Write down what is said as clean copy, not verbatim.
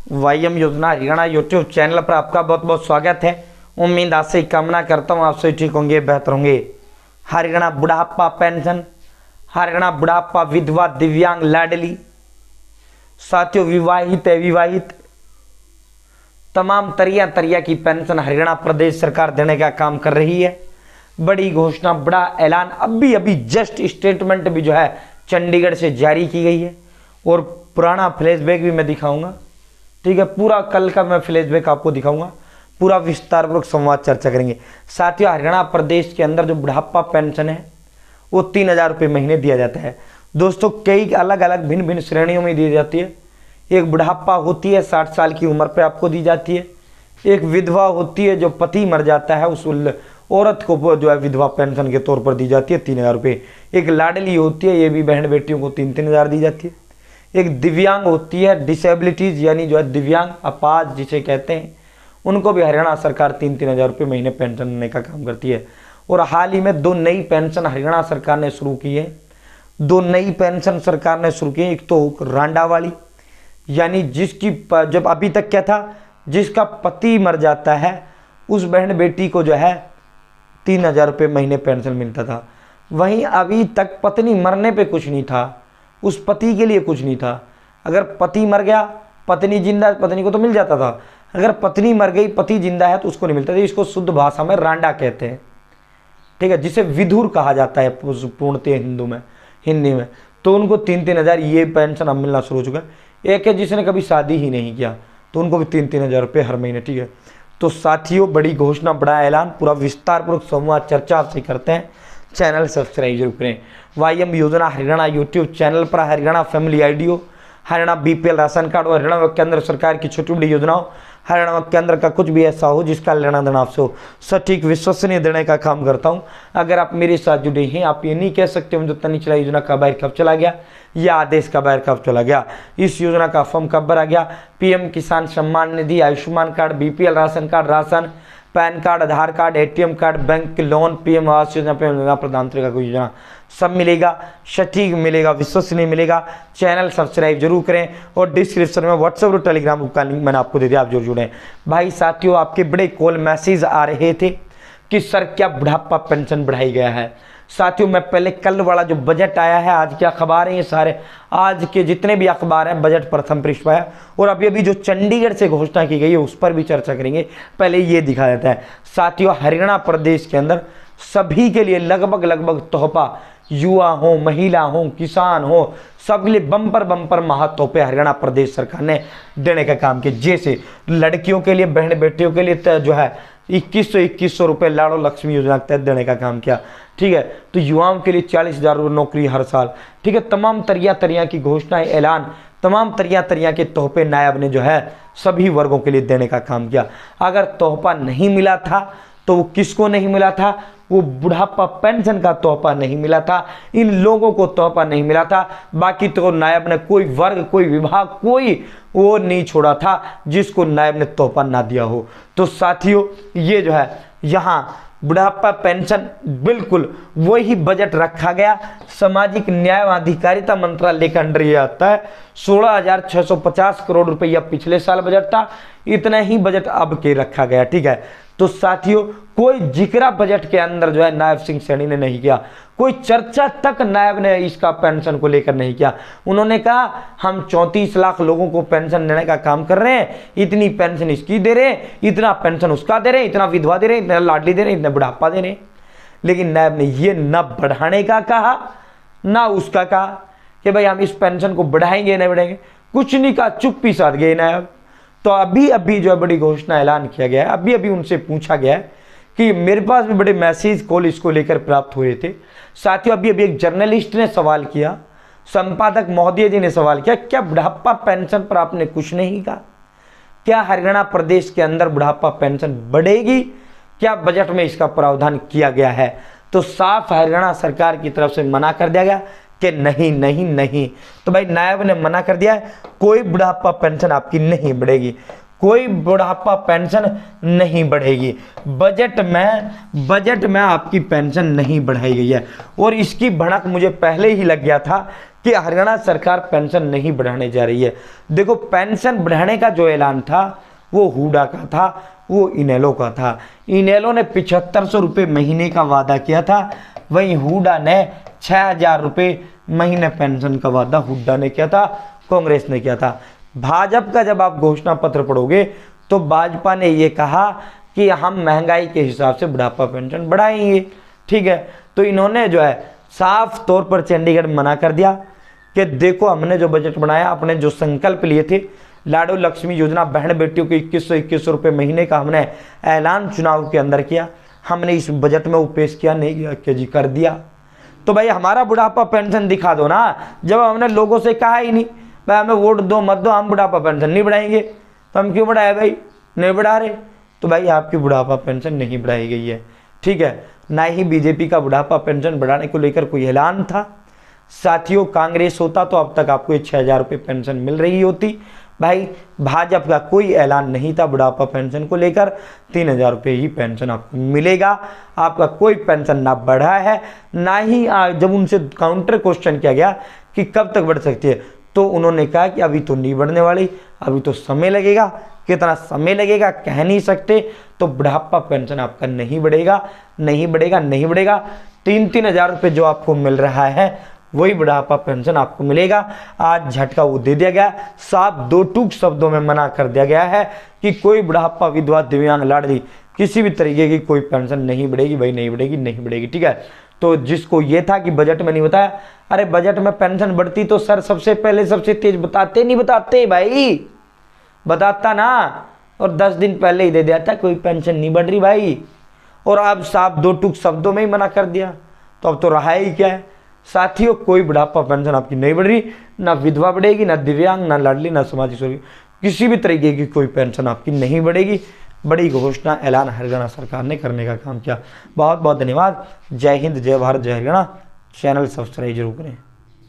वाईएम योजना Haryana YouTube channel पर आपका बहुत बहुत स्वागत है। उम्मीद आशा कामना करता हूँ आप सभी ठीक होंगे, बेहतर होंगे। हरियाणा बुढ़ापा पेंशन, हरियाणा बुढ़ापा विधवा, दिव्यांग, लाडली, साथियों विवाहित अविवाहित तमाम तरिया की पेंशन हरियाणा प्रदेश सरकार देने का काम कर रही है। बड़ी घोषणा, बड़ा ऐलान अभी जस्ट स्टेटमेंट भी जो है चंडीगढ़ से जारी की गई है और पुराना फ्लैशबैक भी मैं दिखाऊंगा। ठीक है, पूरा कल का मैं फ्लैशबैक आपको दिखाऊंगा, पूरा विस्तारपूर्वक संवाद चर्चा करेंगे। साथियों, हरियाणा प्रदेश के अंदर जो बुढ़ापा पेंशन है वो 3,000 रुपये महीने दिया जाता है। दोस्तों, कई अलग अलग भिन्न भिन्न श्रेणियों में दी जाती है। एक बुढ़ापा होती है 60 साल की उम्र पे आपको दी जाती है। एक विधवा होती है, जो पति मर जाता है उस औरत को जो है विधवा पेंशन के तौर पर दी जाती है 3,000 रुपये। एक लाडली होती है, ये भी बहन बेटियों को 3-3 हज़ार दी जाती है। एक दिव्यांग होती है, डिसेबिलिटीज़ यानी जो है दिव्यांग, अपाज जिसे कहते हैं, उनको भी हरियाणा सरकार 3-3 हज़ार रुपये महीने पेंशन देने का काम करती है। और हाल ही में 2 नई पेंशन हरियाणा सरकार ने शुरू की है। 2 नई पेंशन सरकार ने शुरू की है। एक तो रांडा वाली, यानी जिसकी जब अभी तक क्या था, जिसका पति मर जाता है उस बहन बेटी को जो है 3,000 रुपये महीने पेंशन मिलता था। वहीं अभी तक पत्नी मरने पे कुछ नहीं था, उस पति के लिए कुछ नहीं था। अगर पति मर गया, पत्नी जिंदा, पत्नी को तो मिल जाता था। अगर पत्नी मर गई, पति जिंदा है तो उसको नहीं मिलता था। इसको शुद्ध भाषा में रांडा कहते हैं। ठीक है, जिसे विधुर कहा जाता है पूर्णतः हिंदी में। तो उनको 3-3 हज़ार ये पेंशन अब मिलना शुरू हो चुका है। एक है जिसने कभी शादी ही नहीं किया, तो उनको भी 3-3 हज़ार रुपये हर महीने। ठीक है, तो साथियों, बड़ी घोषणा, बड़ा ऐलान, पूरा विस्तारपूर्वक संवाद चर्चा आपसे करते हैं। चैनल सब्सक्राइब जरूर करें। वाईएम योजना हरियाणा यूट्यूब चैनल पर Haryana family IDO, Haryana BPL ration card और हरियाणा व केंद्र सरकार की छोटी बड़ी योजनाओं, हरियाणा व केंद्र का कुछ भी ऐसा हो जिसका लेना देना आपसे हो, सटीक विश्वसनीय देने का काम करता हूं। अगर आप मेरे साथ जुड़े हैं, आप ये नहीं कह सकते मुझे पता नहीं चला योजना का बाहर कब चला गया या आदेश का बाहर कब चला गया, इस योजना का फॉर्म कब भरा गया। PM Kisan Samman Nidhi, Ayushman card, BPL ration card, ration, PAN card, Aadhaar card, ATM card, bank loan, PM Awas Yojana, प्रधानमंत्री का कोई योजना, सब मिलेगा, सटीक मिलेगा, विश्वसनीय मिलेगा। चैनल सब्सक्राइब जरूर करें और डिस्क्रिप्शन में व्हाट्सएप और टेलीग्राम ग्रुप का लिंक मैंने आपको दे दिया, आप जरूर जुड़ें। भाई साथियों, आपके बड़े कॉल मैसेज आ रहे थे कि सर क्या बुढ़ापा पेंशन बढ़ाई गया है। साथियों, मैं पहले कल वाला जो बजट आया है, आज के अखबार हैं ये सारे, आज के जितने भी अखबार हैं बजट प्रथम पृष्ठ पर है, और अभी जो चंडीगढ़ से घोषणा की गई है उस पर भी चर्चा करेंगे। पहले ये दिखा देता है। साथियों, हरियाणा प्रदेश के अंदर सभी के लिए लगभग तोहफा, युवा हो, महिला हो, किसान हो, सबके लिए बम्पर महातोहफे हरियाणा प्रदेश सरकार ने देने का काम किया। जैसे लड़कियों के लिए, बहन बेटियों के लिए जो है 2100 रुपये लाड़ो लक्ष्मी योजना के तहत देने का काम किया। ठीक है, तो युवाओं के लिए 40,000 नौकरी हर साल। ठीक है, तमाम तरिया की घोषणाएं, ऐलान, तमाम तरिया के तोहफे नायब ने जो है सभी वर्गों के लिए देने का काम किया। अगर तोहफा नहीं मिला था तो वो किसको नहीं मिला था? वो बुढ़ापा पेंशन का तोहफा नहीं मिला था, इन लोगों को तोहफा नहीं मिला था। बाकी तो नायब ने कोई वर्ग, कोई विभाग, कोई वो नहीं छोड़ा था जिसको नायब ने तोहफा ना दिया हो। तो साथियों, ये जो है यहाँ बुढ़ापा पेंशन बिल्कुल वही बजट रखा गया। सामाजिक न्याय व अधिकारिता मंत्रालय के अंडर ये आता है। 16,650 करोड़ रुपया पिछले साल बजट था, इतना ही बजट अब के रखा गया। ठीक है, तो साथियों, कोई जिक्र बजट के अंदर जो है नायब सिंह सैनी ने नहीं किया, कोई चर्चा तक नायब ने इसका पेंशन को लेकर नहीं किया। उन्होंने कहा हम 34 लाख लोगों को पेंशन देने का काम कर रहे हैं, इतनी पेंशन इसकी दे रहे हैं, इतना पेंशन उसका दे रहे हैं, इतना विधवा दे रहे हैं, इतना लाडली दे रहे हैं, इतना बुढ़ापा दे रहे हैं। लेकिन नायब ने ये न बढ़ाने का कहा, ना उसका कहा कि भाई हम इस पेंशन को बढ़ाएंगे नहीं बढ़ाएंगे, कुछ नहीं कहा, चुप्पी साध गए नायब। तो अभी जो है बड़ी घोषणा ऐलान किया गया है। अभी उनसे पूछा गया है कि मेरे पास भी बड़े मैसेज कॉल इसको लेकर प्राप्त हुए थे। साथियों, अभी एक जर्नलिस्ट ने सवाल किया, संपादक महोदय जी ने सवाल किया, क्या बुढ़ापा पेंशन पर आपने कुछ नहीं कहा? क्या हरियाणा प्रदेश के अंदर बुढ़ापा पेंशन बढ़ेगी? क्या बजट में इसका प्रावधान किया गया है? तो साफ हरियाणा सरकार की तरफ से मना कर दिया गया कि नहीं। तो भाई नायब ने मना कर दिया है, कोई बुढ़ापा पेंशन आपकी नहीं बढ़ेगी, कोई बुढ़ापा पेंशन नहीं बढ़ेगी। बजट में आपकी पेंशन नहीं बढ़ाई गई है। और इसकी भनक मुझे पहले ही लग गया था कि हरियाणा सरकार पेंशन नहीं बढ़ाने जा रही है। देखो, पेंशन बढ़ाने का जो ऐलान था वो हुडा का था, वो इनेलो का था। इनेलो ने 7500 रुपये महीने का वादा किया था, वहीं हुडा ने 6000 रुपये महीने पेंशन का वादा हुड्डा ने किया था, कांग्रेस ने किया था। भाजपा का जब आप घोषणा पत्र पढ़ोगे तो भाजपा ने ये कहा कि हम महंगाई के हिसाब से बुढ़ापा पेंशन बढ़ाएंगे, ठीक है। तो इन्होंने जो है साफ तौर पर चंडीगढ़ मना कर दिया कि देखो, हमने जो बजट बनाया, अपने जो संकल्प लिए थे, लाडो लक्ष्मी योजना, बहन बेटियों को 2100 रुपये महीने का हमने ऐलान चुनाव के अंदर किया, हमने इस बजट में वो पेश किया नहीं किया कि जी कर दिया। तो भाई हमारा बुढ़ापा पेंशन दिखा दो ना, जब हमने लोगों से कहा ही नहीं भाई हमें वोट दो मत दो, हम बुढ़ापा पेंशन नहीं बढ़ाएंगे, तो हम क्यों बढ़ाए भाई, नहीं बढ़ा रहे। तो भाई आपकी बुढ़ापा पेंशन नहीं बढ़ाई गई है, ठीक है। ना ही बीजेपी का बुढ़ापा पेंशन बढ़ाने को लेकर कोई ऐलान था। साथियों, कांग्रेस होता तो अब तक आपको 6000 रुपये पेंशन मिल रही होती। भाई भाजपा का कोई ऐलान नहीं था बुढ़ापा पेंशन को लेकर, 3000 रुपये ही पेंशन आपको मिलेगा। आपका कोई पेंशन ना बढ़ा है, ना ही जब उनसे काउंटर क्वेश्चन किया गया कि कब तक बढ़ सकती है, तो उन्होंने कहा कि अभी तो नहीं बढ़ने वाली, अभी तो समय लगेगा। कितना समय लगेगा कह नहीं सकते। तो बुढ़ापा पेंशन आपका नहीं बढ़ेगा, नहीं बढ़ेगा, नहीं बढ़ेगा। 3000 रुपये जो आपको मिल रहा है वही बुढ़ापा पेंशन आपको मिलेगा। आज झटका वो दे दिया गया, साफ दो टूक शब्दों में मना कर दिया गया है कि कोई बुढ़ापा, विधवा, दिव्यांग, लाडली किसी भी तरीके की कोई पेंशन नहीं बढ़ेगी, भाई नहीं बढ़ेगी, नहीं बढ़ेगी, ठीक है। तो जिसको ये था कि बजट में नहीं बताया, अरे बजट में पेंशन बढ़ती तो सर सबसे पहले सबसे तेज बताते, नहीं बताते भाई, बताता ना, और 10 दिन पहले ही दे दिया था कोई पेंशन नहीं बढ़ रही भाई, और आप साफ दो टूक शब्दों में ही मना कर दिया, तो अब तो रहा ही क्या है। साथियों, कोई बुढ़ापा पेंशन आपकी नहीं बढ़ रही, ना विधवा बढ़ेगी, ना दिव्यांग, ना लाडली, ना सामाजिक सुरक्षा, किसी भी तरीके की कोई पेंशन आपकी नहीं बढ़ेगी। बड़ी घोषणा, ऐलान हरियाणा सरकार ने करने का काम किया। बहुत बहुत धन्यवाद। जय हिंद, जय भारत, जय हरियाणा। चैनल सब्सक्राइब जरूर करें।